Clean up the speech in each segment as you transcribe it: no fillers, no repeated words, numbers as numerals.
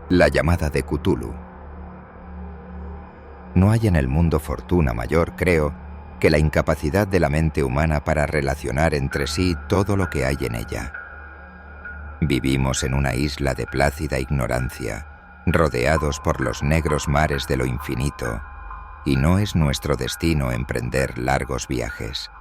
La llamada de Cthulhu. No hay en el mundo fortuna mayor, creo, que la incapacidad de la mente humana para relacionar entre sí todo lo que hay en ella. Vivimos en una isla de plácida ignorancia, rodeados por los negros mares de lo infinito, y no es nuestro destino emprender largos viajes.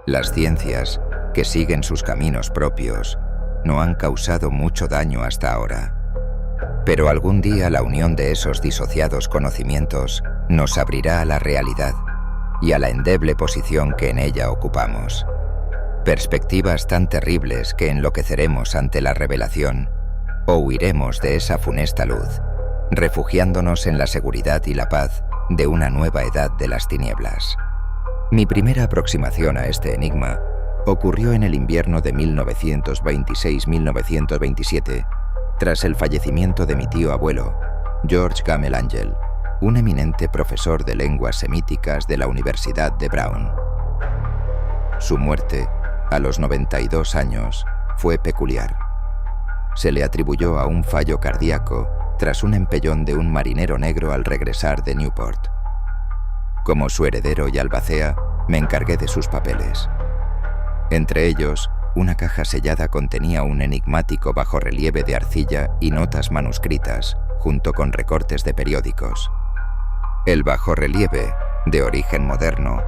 Las ciencias, que siguen sus caminos propios, no han causado mucho daño hasta ahora. Pero algún día la unión de esos disociados conocimientos nos abrirá a la realidad y a la endeble posición que en ella ocupamos. Perspectivas tan terribles que enloqueceremos ante la revelación o huiremos de esa funesta luz, refugiándonos en la seguridad y la paz de una nueva edad de las tinieblas. Mi primera aproximación a este enigma ocurrió en el invierno de 1926-1927, tras el fallecimiento de mi tío abuelo, George Gamel Angel, un eminente profesor de lenguas semíticas de la Universidad de Brown. Su muerte, a los 92 años, fue peculiar. Se le atribuyó a un fallo cardíaco tras un empellón de un marinero negro al regresar de Newport. Como su heredero y albacea, me encargué de sus papeles. Entre ellos, una caja sellada contenía un enigmático bajorrelieve de arcilla y notas manuscritas, junto con recortes de periódicos. El bajorrelieve, de origen moderno,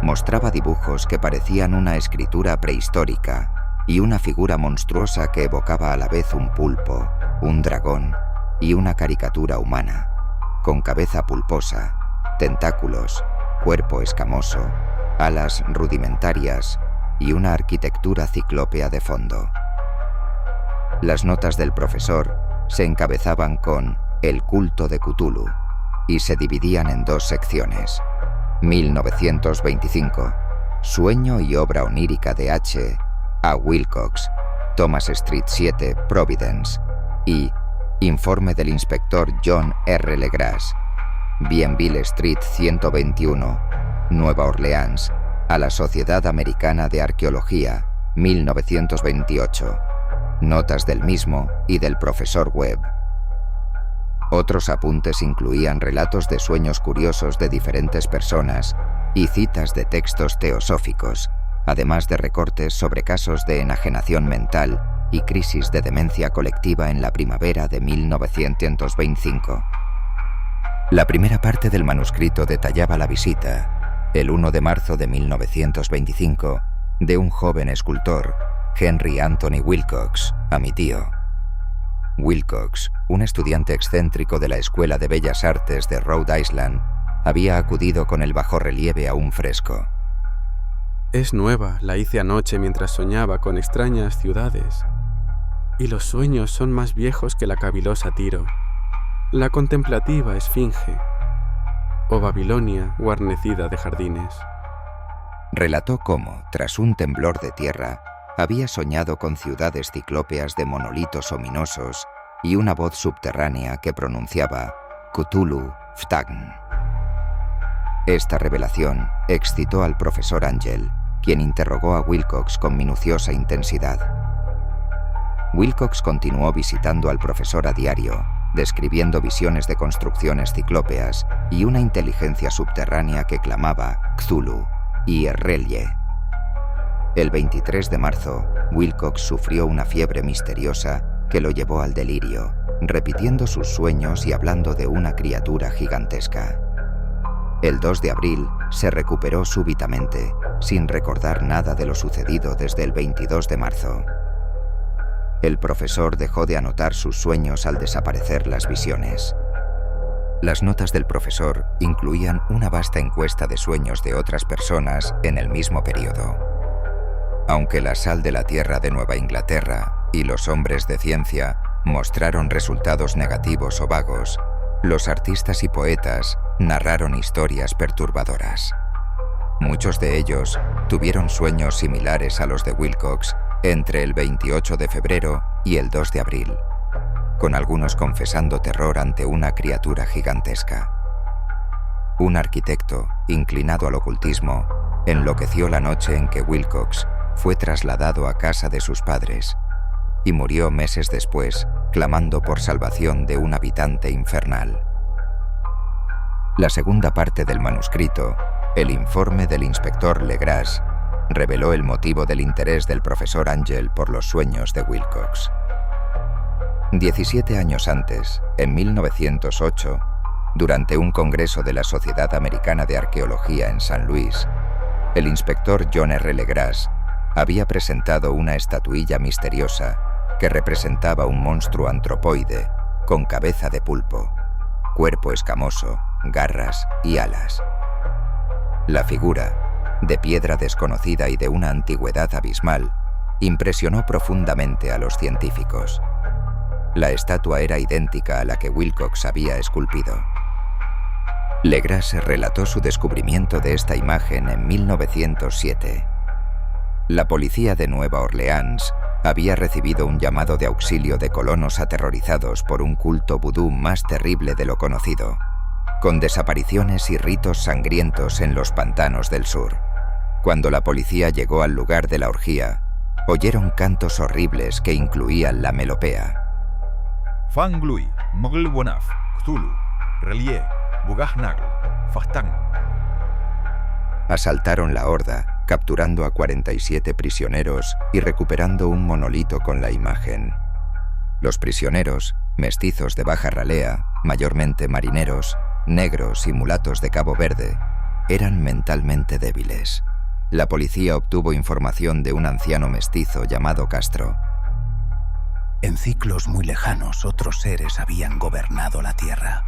mostraba dibujos que parecían una escritura prehistórica y una figura monstruosa que evocaba a la vez un pulpo, un dragón y una caricatura humana, con cabeza pulposa, tentáculos, cuerpo escamoso, alas rudimentarias y una arquitectura ciclópea de fondo. Las notas del profesor se encabezaban con El culto de Cthulhu y se dividían en dos secciones: 1925, Sueño y obra onírica de H. A. Wilcox, Thomas Street 7, Providence, y Informe del inspector John R. Legras, Bienville Street 121, Nueva Orleans, a la Sociedad Americana de Arqueología, 1928, notas del mismo y del profesor Webb. Otros apuntes incluían relatos de sueños curiosos de diferentes personas y citas de textos teosóficos, además de recortes sobre casos de enajenación mental y crisis de demencia colectiva en la primavera de 1925. La primera parte del manuscrito detallaba la visita, el 1 de marzo de 1925, de un joven escultor, Henry Anthony Wilcox, a mi tío. Wilcox, un estudiante excéntrico de la Escuela de Bellas Artes de Rhode Island, había acudido con el bajorrelieve a un fresco. Es nueva, la hice anoche mientras soñaba con extrañas ciudades. Y los sueños son más viejos que la cavilosa Tiro, la contemplativa Esfinge, o Babilonia guarnecida de jardines. Relató cómo, tras un temblor de tierra, había soñado con ciudades ciclópeas de monolitos ominosos y una voz subterránea que pronunciaba Cthulhu Ftagn. Esta revelación excitó al profesor Angel, quien interrogó a Wilcox con minuciosa intensidad. Wilcox continuó visitando al profesor a diario, describiendo visiones de construcciones ciclópeas y una inteligencia subterránea que clamaba Cthulhu y Errelie. El 23 de marzo, Wilcox sufrió una fiebre misteriosa que lo llevó al delirio, repitiendo sus sueños y hablando de una criatura gigantesca. El 2 de abril se recuperó súbitamente, sin recordar nada de lo sucedido desde el 22 de marzo. El profesor dejó de anotar sus sueños al desaparecer las visiones. Las notas del profesor incluían una vasta encuesta de sueños de otras personas en el mismo periodo. Aunque la sal de la tierra de Nueva Inglaterra y los hombres de ciencia mostraron resultados negativos o vagos, los artistas y poetas narraron historias perturbadoras. Muchos de ellos tuvieron sueños similares a los de Wilcox entre el 28 de febrero y el 2 de abril, con algunos confesando terror ante una criatura gigantesca. Un arquitecto, inclinado al ocultismo, enloqueció la noche en que Wilcox fue trasladado a casa de sus padres, y murió meses después, clamando por salvación de un habitante infernal. La segunda parte del manuscrito, el informe del inspector Legras, reveló el motivo del interés del profesor Angel por los sueños de Wilcox. 17 años antes, en 1908, durante un congreso de la Sociedad Americana de Arqueología en San Luis, el inspector John R. Legras había presentado una estatuilla misteriosa que representaba un monstruo antropoide con cabeza de pulpo, cuerpo escamoso, garras y alas. La figura, de piedra desconocida y de una antigüedad abismal, impresionó profundamente a los científicos. La estatua era idéntica a la que Wilcox había esculpido. Legras relató su descubrimiento de esta imagen en 1907. La policía de Nueva Orleans había recibido un llamado de auxilio de colonos aterrorizados por un culto vudú más terrible de lo conocido, con desapariciones y ritos sangrientos en los pantanos del sur. Cuando la policía llegó al lugar de la orgía, oyeron cantos horribles que incluían la melopea. Fanglui, Moglwonaf, Cthulhu, Relie, Bugahnagl, Fastang. Asaltaron la horda, capturando a 47 prisioneros y recuperando un monolito con la imagen. Los prisioneros, mestizos de baja ralea, mayormente marineros, negros y mulatos de Cabo Verde, eran mentalmente débiles. La policía obtuvo información de un anciano mestizo llamado Castro. En ciclos muy lejanos, otros seres habían gobernado la Tierra.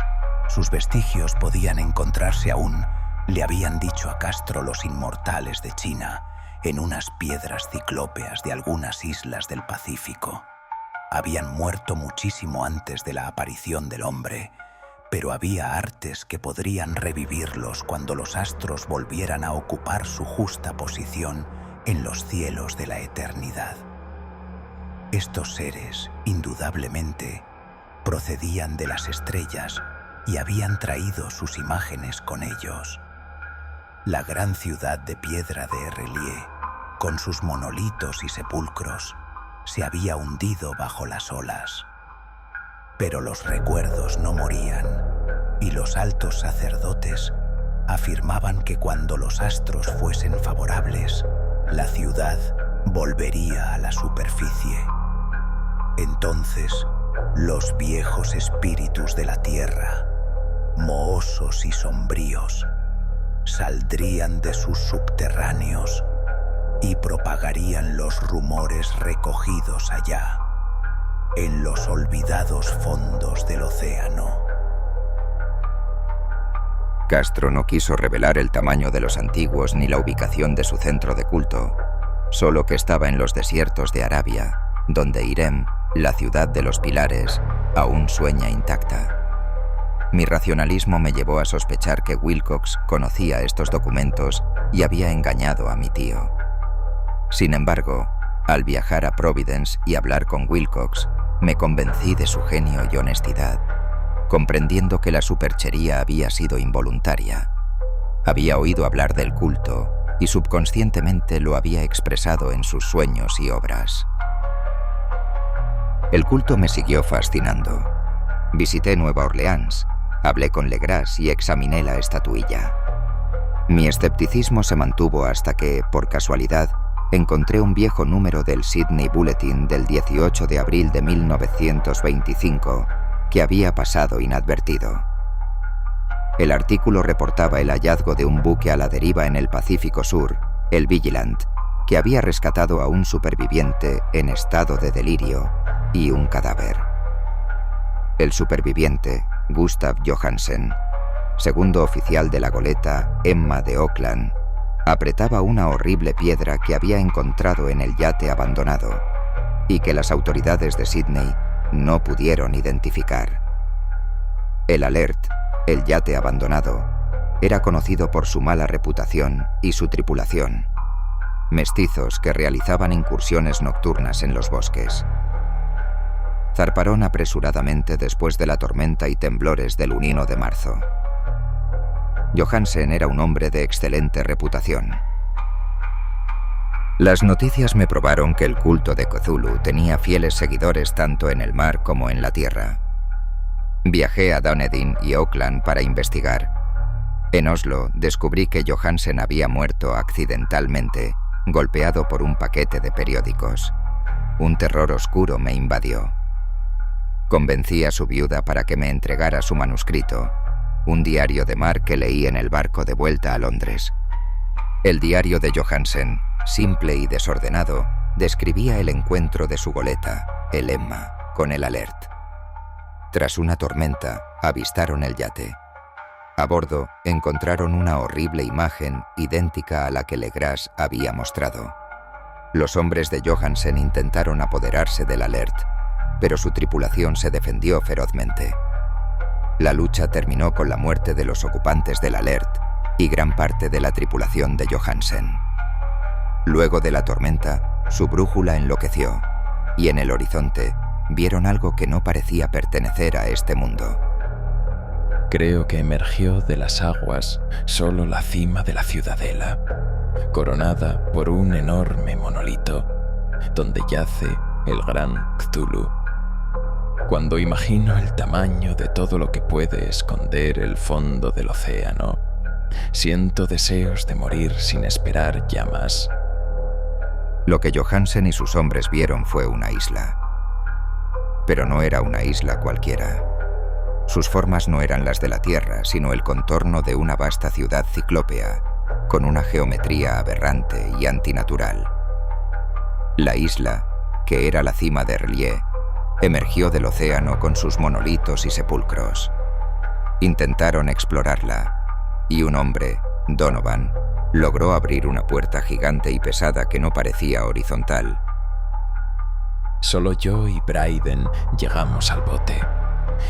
Sus vestigios podían encontrarse aún, le habían dicho a Castro los inmortales de China, en unas piedras ciclópeas de algunas islas del Pacífico. Habían muerto muchísimo antes de la aparición del hombre, pero había artes que podrían revivirlos cuando los astros volvieran a ocupar su justa posición en los cielos de la eternidad. Estos seres, indudablemente, procedían de las estrellas y habían traído sus imágenes con ellos. La gran ciudad de piedra de Relie, con sus monolitos y sepulcros, se había hundido bajo las olas. Pero los recuerdos no morían, y los altos sacerdotes afirmaban que cuando los astros fuesen favorables, la ciudad volvería a la superficie. Entonces, los viejos espíritus de la tierra, mohosos y sombríos, saldrían de sus subterráneos y propagarían los rumores recogidos allá, en los olvidados fondos del océano. Castro no quiso revelar el tamaño de los antiguos ni la ubicación de su centro de culto, solo que estaba en los desiertos de Arabia, donde Irem, la ciudad de los pilares, aún sueña intacta. Mi racionalismo me llevó a sospechar que Wilcox conocía estos documentos y había engañado a mi tío. Sin embargo, al viajar a Providence y hablar con Wilcox, me convencí de su genio y honestidad, comprendiendo que la superchería había sido involuntaria. Había oído hablar del culto y subconscientemente lo había expresado en sus sueños y obras. El culto me siguió fascinando. Visité Nueva Orleans, hablé con Legras y examiné la estatuilla. Mi escepticismo se mantuvo hasta que, por casualidad, encontré un viejo número del Sydney Bulletin del 18 de abril de 1925 que había pasado inadvertido. El artículo reportaba el hallazgo de un buque a la deriva en el Pacífico Sur, el Vigilant, que había rescatado a un superviviente en estado de delirio y un cadáver. El superviviente, Gustav Johansen, segundo oficial de la goleta Emma de Auckland, apretaba una horrible piedra que había encontrado en el yate abandonado y que las autoridades de Sydney no pudieron identificar. El Alert, el yate abandonado, era conocido por su mala reputación y su tripulación, mestizos que realizaban incursiones nocturnas en los bosques. Zarparon apresuradamente después de la tormenta y temblores del 1 de marzo. Johansen era un hombre de excelente reputación. Las noticias me probaron que el culto de Cthulhu tenía fieles seguidores tanto en el mar como en la tierra. Viajé a Dunedin y Auckland para investigar. En Oslo descubrí que Johansen había muerto accidentalmente, golpeado por un paquete de periódicos. Un terror oscuro me invadió. Convencí a su viuda para que me entregara su manuscrito, un diario de mar que leí en el barco de vuelta a Londres. El diario de Johansen, simple y desordenado, describía el encuentro de su goleta, el Emma, con el Alert. Tras una tormenta, avistaron el yate. A bordo, encontraron una horrible imagen idéntica a la que Legras había mostrado. Los hombres de Johansen intentaron apoderarse del Alert, pero su tripulación se defendió ferozmente. La lucha terminó con la muerte de los ocupantes del Alert y gran parte de la tripulación de Johansen. Luego de la tormenta, su brújula enloqueció, y en el horizonte vieron algo que no parecía pertenecer a este mundo. Creo que emergió de las aguas solo la cima de la ciudadela, coronada por un enorme monolito, donde yace el gran Cthulhu. Cuando imagino el tamaño de todo lo que puede esconder el fondo del océano, siento deseos de morir sin esperar ya más. Lo que Johansen y sus hombres vieron fue una isla. Pero no era una isla cualquiera. Sus formas no eran las de la Tierra, sino el contorno de una vasta ciudad ciclópea, con una geometría aberrante y antinatural. La isla, que era la cima de R'lyeh, emergió del océano con sus monolitos y sepulcros. Intentaron explorarla, y un hombre, Donovan, logró abrir una puerta gigante y pesada que no parecía horizontal. Solo yo y Bryden llegamos al bote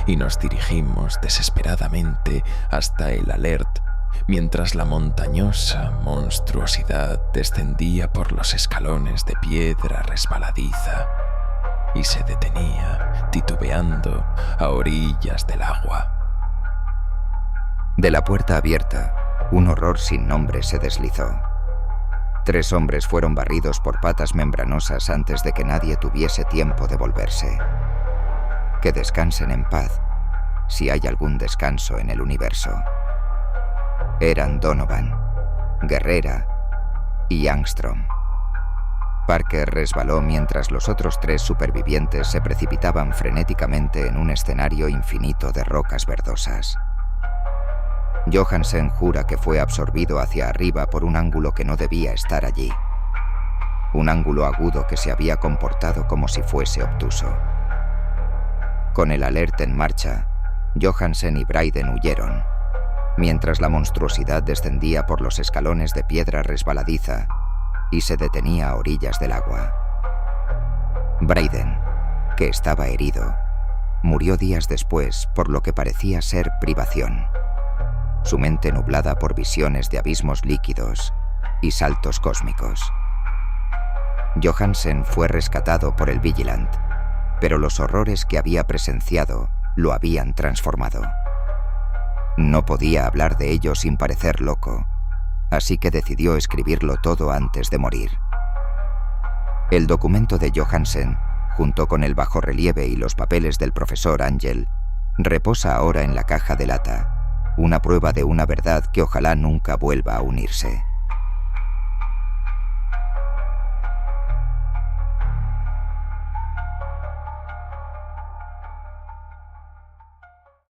y nos dirigimos desesperadamente hasta el Alert, mientras la montañosa monstruosidad descendía por los escalones de piedra resbaladiza y se detenía, titubeando, a orillas del agua. De la puerta abierta, un horror sin nombre se deslizó. 3 hombres fueron barridos por patas membranosas antes de que nadie tuviese tiempo de volverse. Que descansen en paz, si hay algún descanso en el universo. Eran Donovan, Guerrera y Angstrom. Parker resbaló mientras los otros 3 supervivientes se precipitaban frenéticamente en un escenario infinito de rocas verdosas. Johansen jura que fue absorbido hacia arriba por un ángulo que no debía estar allí. Un ángulo agudo que se había comportado como si fuese obtuso. Con el Alert en marcha, Johansen y Bryden huyeron, mientras la monstruosidad descendía por los escalones de piedra resbaladiza y se detenía a orillas del agua. Bryden, que estaba herido, murió días después por lo que parecía ser privación, su mente nublada por visiones de abismos líquidos y saltos cósmicos. Johansen fue rescatado por el Vigilant, pero los horrores que había presenciado lo habían transformado. No podía hablar de ello sin parecer loco, así que decidió escribirlo todo antes de morir. El documento de Johansen, junto con el bajorrelieve y los papeles del profesor Angel, reposa ahora en la caja de lata, una prueba de una verdad que ojalá nunca vuelva a unirse.